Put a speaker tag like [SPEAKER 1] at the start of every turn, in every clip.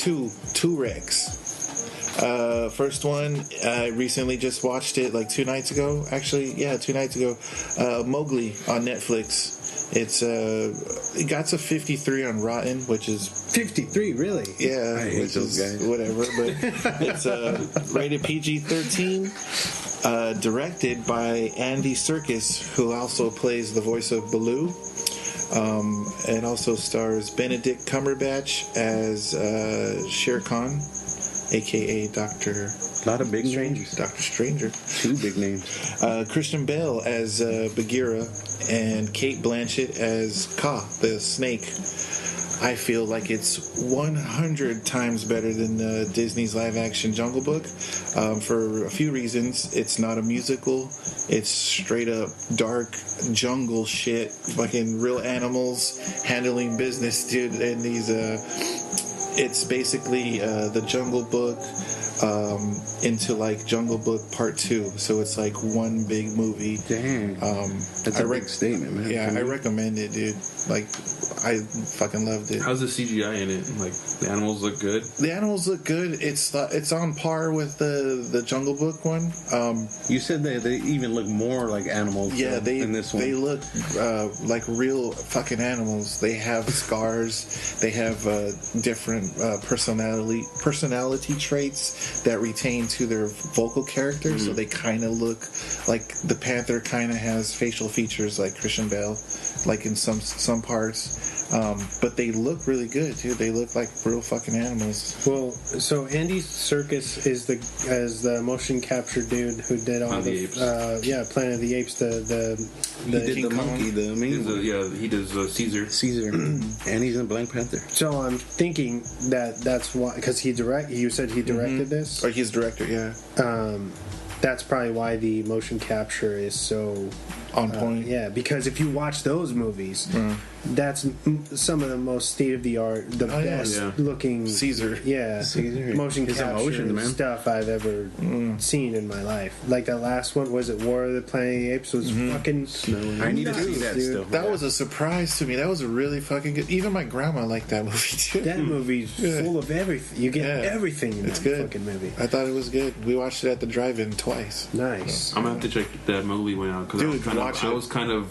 [SPEAKER 1] two Recs. First one, I recently just watched it like 2 nights ago. Actually, yeah, 2 nights ago. Mowgli on Netflix. It got a 53 on Rotten, which is
[SPEAKER 2] 53, really?
[SPEAKER 1] yeah,
[SPEAKER 3] I hate
[SPEAKER 1] which
[SPEAKER 3] those
[SPEAKER 1] is
[SPEAKER 3] guys.
[SPEAKER 1] whatever. But it's rated PG-13. Directed by Andy Serkis, who also plays the voice of Baloo. And also stars Benedict Cumberbatch as Shere Khan, a.k.a. Dr.
[SPEAKER 3] A lot of big names.
[SPEAKER 1] Dr. Stranger.
[SPEAKER 3] 2 big names.
[SPEAKER 1] Christian Bale as Bagheera, and Kate Blanchett as Ka, the snake. I feel like it's 100 times better than Disney's live-action Jungle Book for a few reasons. It's not a musical. It's straight-up dark jungle shit. Fucking real animals handling business, dude. And these... it's basically the Jungle Book into like Jungle Book Part 2. So it's like one big movie.
[SPEAKER 3] Dang. That's a big statement, man.
[SPEAKER 1] Yeah, I recommend it, dude. Like, I fucking loved it.
[SPEAKER 4] How's the CGI in it? Like, the animals look good?
[SPEAKER 1] The animals look good. It's on par with the Jungle Book one.
[SPEAKER 3] You said that they even look more like animals in this one.
[SPEAKER 1] They look like real fucking animals. They have scars. They have different personality traits that retain to their vocal character. So they kind of look like the panther kind of has facial features like Christian Bale, like in some parts. But they look really good, dude. They look like real fucking animals.
[SPEAKER 2] Well, so Andy Serkis is the motion capture dude who did all
[SPEAKER 4] Planet of the Apes.
[SPEAKER 2] Planet of the Apes.
[SPEAKER 3] He did
[SPEAKER 1] King
[SPEAKER 3] the monkey,
[SPEAKER 1] Kong.
[SPEAKER 3] the main one.
[SPEAKER 4] He does Caesar.
[SPEAKER 3] Caesar. And he's in Black Panther.
[SPEAKER 2] So I'm thinking that's why, because you said he directed this.
[SPEAKER 1] Or he's director, yeah.
[SPEAKER 2] That's probably why the motion capture is so
[SPEAKER 1] On point.
[SPEAKER 2] yeah, because if you watch those movies, that's some of the most state of the art, the best looking
[SPEAKER 1] Caesar.
[SPEAKER 2] Caesar. Motion
[SPEAKER 3] His
[SPEAKER 2] capture
[SPEAKER 3] emotions, man.
[SPEAKER 2] stuff I've ever seen in my life. Like the last one, was it War of the Planet of the Apes? Was fucking.
[SPEAKER 3] I need to see that
[SPEAKER 2] dude.
[SPEAKER 3] still.
[SPEAKER 1] That was a surprise to me. That was a really fucking good. Even my grandma liked that movie too.
[SPEAKER 2] That movie's full of everything. You get everything in
[SPEAKER 1] It's
[SPEAKER 2] that
[SPEAKER 1] good.
[SPEAKER 2] fucking movie.
[SPEAKER 1] I thought it was good. We watched it at the drive-in twice.
[SPEAKER 2] Nice.
[SPEAKER 4] I'm gonna have to check that movie one out because
[SPEAKER 1] Dude, watch it.
[SPEAKER 4] I was kind of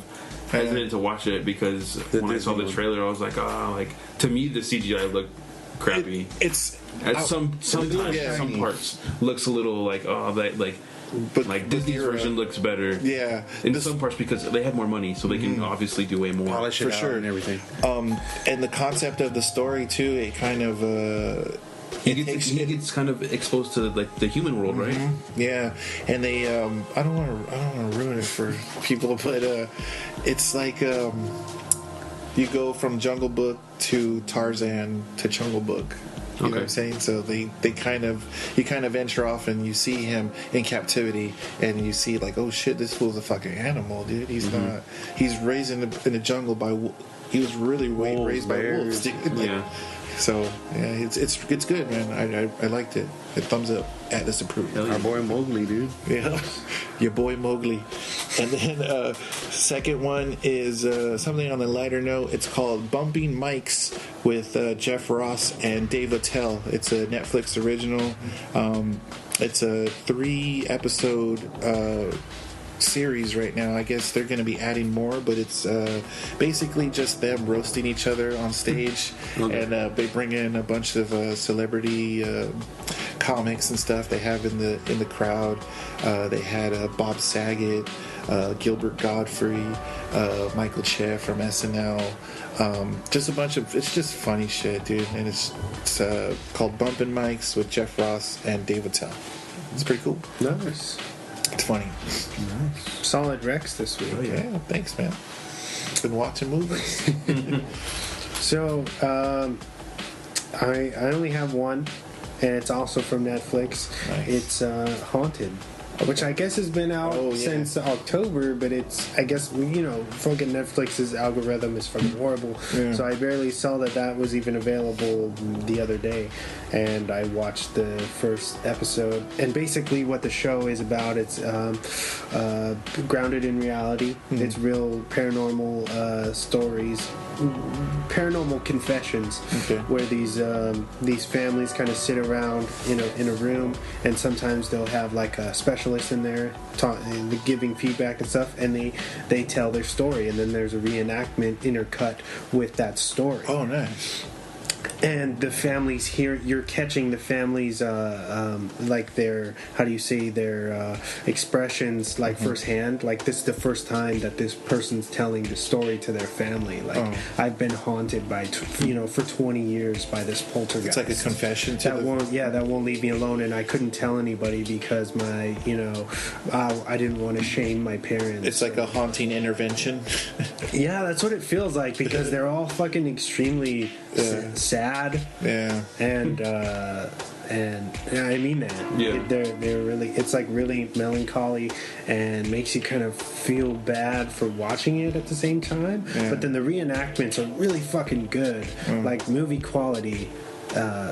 [SPEAKER 4] hesitant to watch it because when I saw the trailer, I was like, to me the CGI looked crappy.
[SPEAKER 1] It's
[SPEAKER 4] Sometimes some parts looks a little like like Disney's version looks better.
[SPEAKER 1] Yeah,
[SPEAKER 4] in some parts because they have more money, so they can obviously do way more.
[SPEAKER 3] Polish it
[SPEAKER 1] for
[SPEAKER 3] out
[SPEAKER 1] sure.
[SPEAKER 3] and everything.
[SPEAKER 1] and the concept of the story too. It kind of
[SPEAKER 4] He gets kind of exposed to like the human world, right?
[SPEAKER 1] yeah, and they I don't want to ruin it for people, but it's like you go from Jungle Book to Tarzan to Jungle Book. You know what I'm saying? So you kind of venture off and you see him in captivity and you see like, oh shit, this fool's a fucking animal, dude. He's not. He's raised in the jungle by. He was really raised by wolves, dude.
[SPEAKER 4] Yeah.
[SPEAKER 1] So yeah, it's good, man. I liked it. A thumbs up at disapproval.
[SPEAKER 3] Our boy Mowgli, dude.
[SPEAKER 1] Yeah, your boy Mowgli. And then second one is something on the lighter note. It's called Bumping Mics with Jeff Ross and Dave Attell. It's a Netflix original. It's a 3-episode series right now. I guess they're going to be adding more, but it's basically just them roasting each other on stage, and they bring in a bunch of celebrity comics and stuff they have in the crowd. They had Bob Saget, Gilbert Godfrey, Michael Che from SNL, just a bunch of, it's just funny shit, dude. And it's called Bumpin' Mics with Jeff Ross and Dave Attell. It's pretty cool.
[SPEAKER 2] Nice.
[SPEAKER 1] It's funny.
[SPEAKER 2] Nice. Solid Rex this week.
[SPEAKER 1] Oh, yeah, thanks, man. Been watching movies.
[SPEAKER 2] So, I only have one, and it's also from Netflix.
[SPEAKER 1] Nice.
[SPEAKER 2] It's Haunted. which I guess has been out since October, but it's, I guess, fucking Netflix's algorithm is fucking horrible. Yeah. So I barely saw that was even available the other day, and I watched the first episode. And basically what the show is about, it's grounded in reality. Mm-hmm. It's real paranormal stories, paranormal confessions, where these families kind of sit around in a room, and sometimes they'll have like a specialist in there giving feedback and stuff, and they tell their story, and then there's a reenactment intercut with that story.
[SPEAKER 1] Oh, nice.
[SPEAKER 2] And the families here, you're catching the families, like their, how do you say, their expressions, like firsthand. Like, this is the first time that this person's telling the story to their family. Like, I've been haunted by, for 20 years by this poltergeist.
[SPEAKER 1] It's like a confession to
[SPEAKER 2] that won't leave me alone, and I couldn't tell anybody because my, I didn't want to shame my parents.
[SPEAKER 1] It's like a haunting intervention.
[SPEAKER 2] Yeah, that's what it feels like, because they're all fucking extremely sad, and I mean that. Yeah, they're really. It's like really melancholy, and makes you kind of feel bad for watching it at the same time. Yeah. But then the reenactments are really fucking good, like movie quality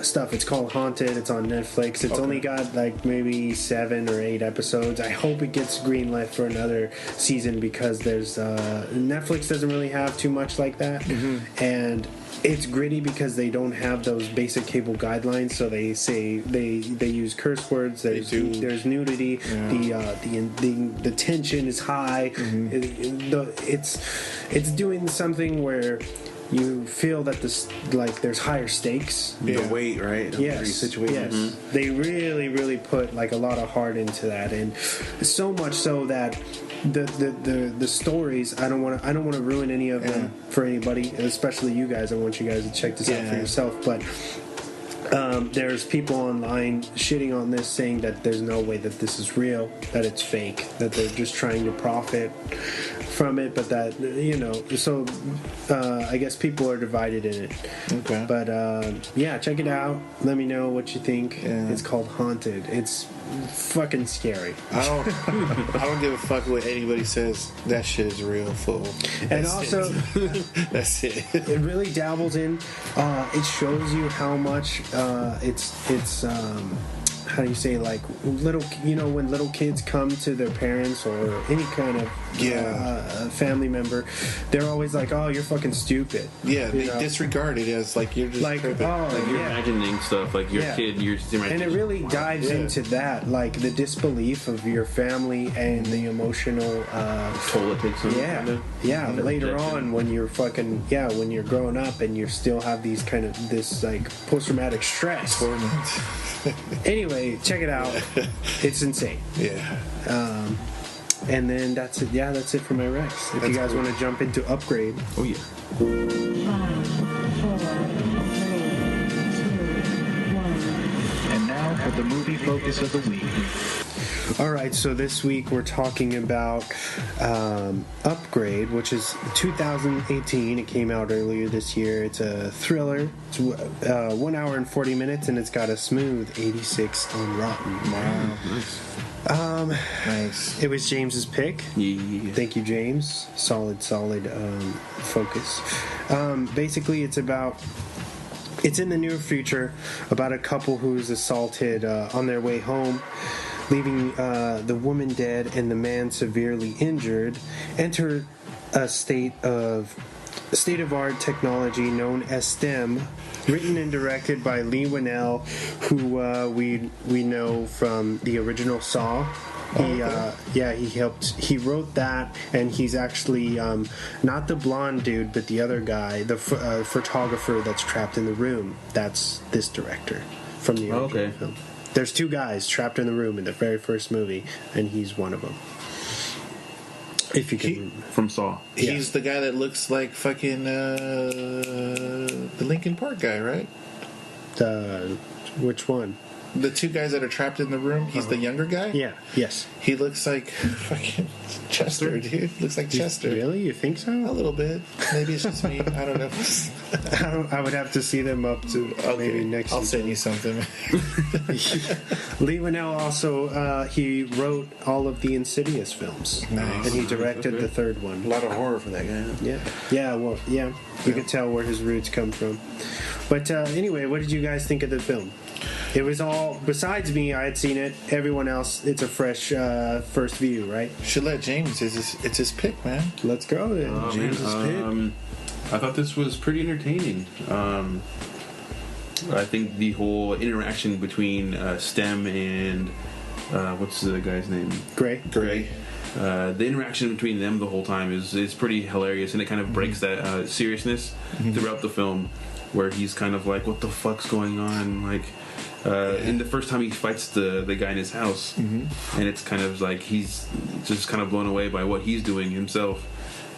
[SPEAKER 2] stuff. It's called Haunted. It's on Netflix. It's only got like maybe 7 or 8 episodes. I hope it gets greenlit for another season, because there's Netflix doesn't really have too much like that, and it's gritty because they don't have those basic cable guidelines. So they say they use curse words. There's nudity. The tension is high. It's doing something where you feel that there's higher stakes.
[SPEAKER 3] The weight, right?
[SPEAKER 2] Yes. Situations. Yes. They really, really put like a lot of heart into that, and so much so that the stories, I don't want to ruin any of them for anybody, especially you guys. I want you guys to check this out for yourself. But there's people online shitting on this, saying that there's no way that this is real, that it's fake, that they're just trying to profit from it, but that, so I guess people are divided in it. Okay. But check it out. Let me know what you think. Yeah. It's called Haunted. It's fucking scary.
[SPEAKER 1] I don't give a fuck what anybody says. That shit is real, fool.
[SPEAKER 2] And also,
[SPEAKER 1] that's it.
[SPEAKER 2] It really dabbles in. It shows you how much it's how do you say, like, little, when little kids come to their parents or any kind of family member, they're always like, oh, you're fucking stupid.
[SPEAKER 1] Yeah, they disregard it as like you're just
[SPEAKER 2] like,
[SPEAKER 1] tripping.
[SPEAKER 4] Like you're imagining stuff, like your kid, you're just imagining.
[SPEAKER 2] And it really dives into that, like the disbelief of your family and the emotional
[SPEAKER 4] toll it takes on
[SPEAKER 2] you. Later on, when you're fucking when you're growing up and you still have these kind of this like post-traumatic stress. Anyway, check it out. It's insane.
[SPEAKER 1] Yeah.
[SPEAKER 2] And then that's it. Yeah, that's it for my Rex. If you guys want to jump into Upgrade.
[SPEAKER 4] Oh, yeah.
[SPEAKER 5] 5, 4, 3, 2, 1. And now for the movie focus of the week.
[SPEAKER 2] Alright, so this week we're talking about Upgrade, which is 2018. It came out earlier this year. It's a thriller. It's 1 hour and 40 minutes, and it's got a smooth 86 on Rotten.
[SPEAKER 1] Wow, nice.
[SPEAKER 2] Nice. It was James's pick.
[SPEAKER 4] Yeah.
[SPEAKER 2] Thank you, James. Solid focus. Basically, it's in the near future about a couple who's assaulted on their way home, leaving the woman dead and the man severely injured. Enter a state-of-art technology known as STEM, written and directed by Leigh Whannell, who we know from the original Saw. He wrote that, and he's actually not the blonde dude, but the other guy, the photographer that's trapped in the room. That's this director from the original film. There's 2 guys trapped in the room in the very first movie, and he's one of them. If you can,
[SPEAKER 4] from Saw.
[SPEAKER 1] He's the guy that looks like fucking the Linkin Park guy, right?
[SPEAKER 2] Which one?
[SPEAKER 1] the two guys that are trapped in the room, he's the younger guy.
[SPEAKER 2] Yeah. Yes.
[SPEAKER 1] He looks like fucking Chester, dude. Looks like Chester.
[SPEAKER 2] Really? You think so?
[SPEAKER 1] A little bit. Maybe it's just me. I don't know.
[SPEAKER 2] I would have to see them up to maybe next.
[SPEAKER 1] I'll send you something.
[SPEAKER 2] Leigh Whannell also he wrote all of the Insidious films,
[SPEAKER 1] nice.
[SPEAKER 2] And he directed the third one.
[SPEAKER 3] A lot of horror for that guy.
[SPEAKER 2] Yeah. Well, yeah. You could tell where his roots come from. But anyway, what did you guys think of the film? It was all, besides me, I had seen it. Everyone else, it's a fresh first view, right?
[SPEAKER 1] Should let James. It's his pick, man.
[SPEAKER 2] Let's go then.
[SPEAKER 3] James's pick.
[SPEAKER 4] I thought this was pretty entertaining. I think the whole interaction between Stem and what's the guy's name?
[SPEAKER 2] Gray.
[SPEAKER 4] The interaction between them the whole time is pretty hilarious, and it kind of breaks that seriousness throughout the film, where he's kind of like, what the fuck's going on? Like, in the first time he fights the guy in his house, and it's kind of like he's just kind of blown away by what he's doing himself.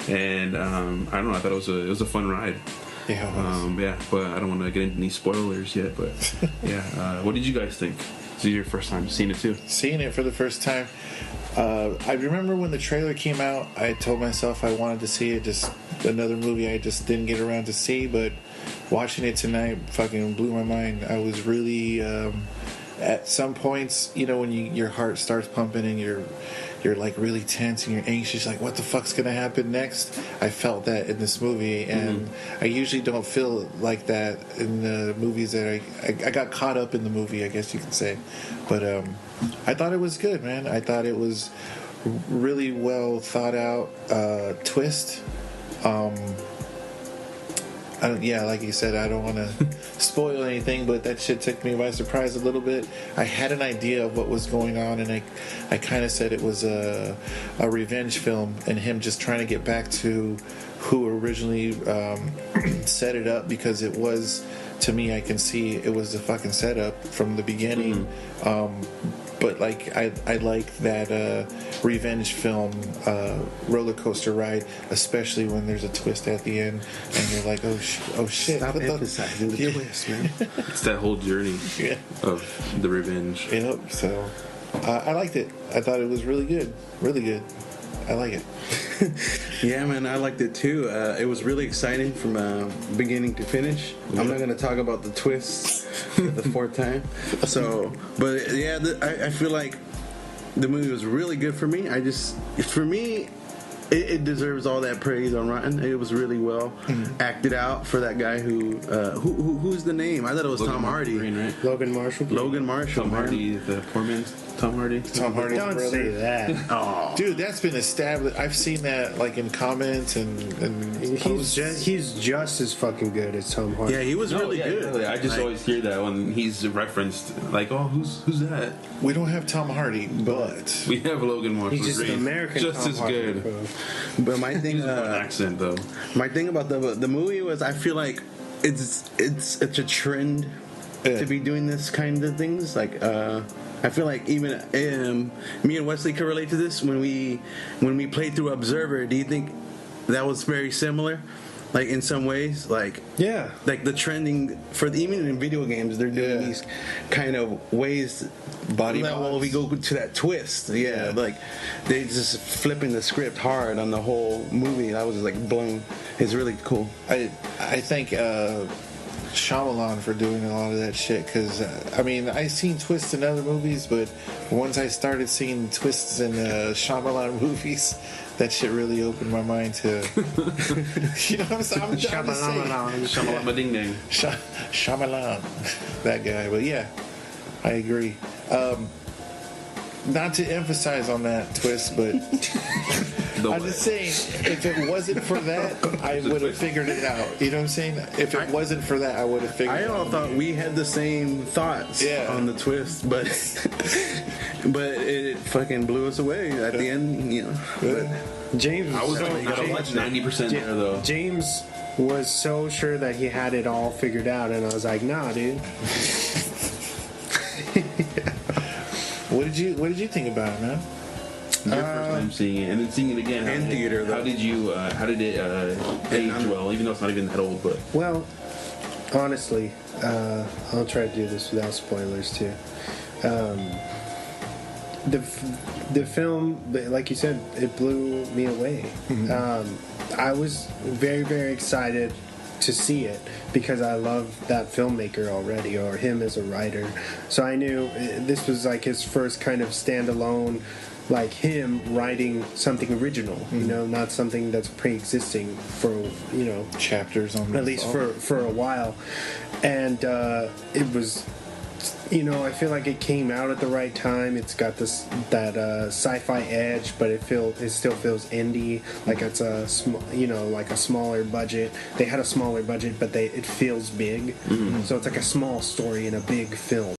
[SPEAKER 4] And I don't know, I thought it was a fun ride.
[SPEAKER 1] Yeah,
[SPEAKER 4] but I don't want to get into any spoilers yet. But what did you guys think? This is your first time seeing it too.
[SPEAKER 1] Seeing it for the first time. I remember when the trailer came out, I told myself I wanted to see it. Just another movie I just didn't get around to see, but watching it tonight fucking blew my mind. I was really at some points, when your heart starts pumping and you're like really tense and you're anxious, like what the fuck's gonna happen next. I felt that in this movie, and I usually don't feel like that in the movies that I got caught up in the movie, I guess you could say. But I thought it was good, man. I thought it was really well thought out twist. Like you said, I don't want to spoil anything, but that shit took me by surprise a little bit. I had an idea of what was going on, and I kind of said it was a revenge film, and him just trying to get back to who originally set it up, because it was, to me, I can see it was the fucking setup from the beginning. But like I like that revenge film roller coaster ride, especially when there's a twist at the end and you're like, oh shit!
[SPEAKER 3] Stop emphasizing the twist, man.
[SPEAKER 4] It's that whole journey of the revenge.
[SPEAKER 1] Yep. So I liked it. I thought it was really good. Really good. I like it.
[SPEAKER 3] Yeah, man, I liked it too. It was really exciting from beginning to finish. I'm not going to talk about the twists the fourth time. So, but yeah, I feel like the movie was really good for me. For me, it deserves all that praise on Rotten. It was really well acted out for that guy who's the name? I thought it was Tom Hardy.
[SPEAKER 4] Green, right?
[SPEAKER 2] Logan Marshall.
[SPEAKER 3] Tom
[SPEAKER 4] Hardy, the poor man's Tom Hardy.
[SPEAKER 1] Tom Hardy's
[SPEAKER 2] Don't
[SPEAKER 1] brother.
[SPEAKER 2] say that.
[SPEAKER 3] Oh,
[SPEAKER 1] Dude, that's been established. I've seen that like in comments and posts.
[SPEAKER 2] He's just as fucking good as Tom Hardy.
[SPEAKER 3] yeah, he was really good.
[SPEAKER 4] Really. I just always hear that when he's referenced, like, oh, who's that?
[SPEAKER 1] We don't have Tom Hardy, but
[SPEAKER 4] We have Logan Marshall.
[SPEAKER 2] He's just an American.
[SPEAKER 4] just
[SPEAKER 2] Tom
[SPEAKER 4] as
[SPEAKER 2] Hardy,
[SPEAKER 4] good.
[SPEAKER 2] bro.
[SPEAKER 3] But my thing,
[SPEAKER 4] Accent though.
[SPEAKER 3] my thing about the movie was, I feel like it's a trend to be doing this kind of things. Like I feel like even me and Wesley could relate to this when we played through Observer. Do you think that was very similar? Like in some ways, like the trending for even in video games, they're doing these kind of ways. We go to that twist, like they just flipping the script hard on the whole movie. That was like blown. It's really cool.
[SPEAKER 1] I think Shyamalan for doing a lot of that shit, because I seen twists in other movies, but once I started seeing twists in Shyamalan movies, that shit really opened my mind to you know what I'm saying?
[SPEAKER 4] Shyamalan ding ding.
[SPEAKER 1] Shyamalan, that guy. But yeah, I agree. Not to emphasize on that twist, but I'm just saying, if it wasn't for that, I would have figured it out. You know what I'm saying? If it wasn't for that, I would have figured it out.
[SPEAKER 3] I all thought we had the same thoughts on the twist, but it fucking blew us away at the end, But
[SPEAKER 2] James,
[SPEAKER 4] I was like 90% there though.
[SPEAKER 2] James was so sure that he had it all figured out, and I was like, nah, dude.
[SPEAKER 1] What did you think about it, man?
[SPEAKER 4] Your first time seeing it, and then seeing it again
[SPEAKER 3] in theater.
[SPEAKER 4] How did it age well? Even though it's not even that old, but
[SPEAKER 2] well, honestly, I'll try to do this without spoilers too. The film, like you said, it blew me away. I was very, very excited to see it because I love that filmmaker already, or him as a writer. So I knew this was like his first kind of standalone, like him writing something original, not something that's pre-existing for,
[SPEAKER 1] chapters on
[SPEAKER 2] at least for a while. And it was, I feel like it came out at the right time. It's got that sci-fi edge, but it still feels indie, like it's a like a smaller budget. They had a smaller budget, but it feels big. So it's like a small story in a big film.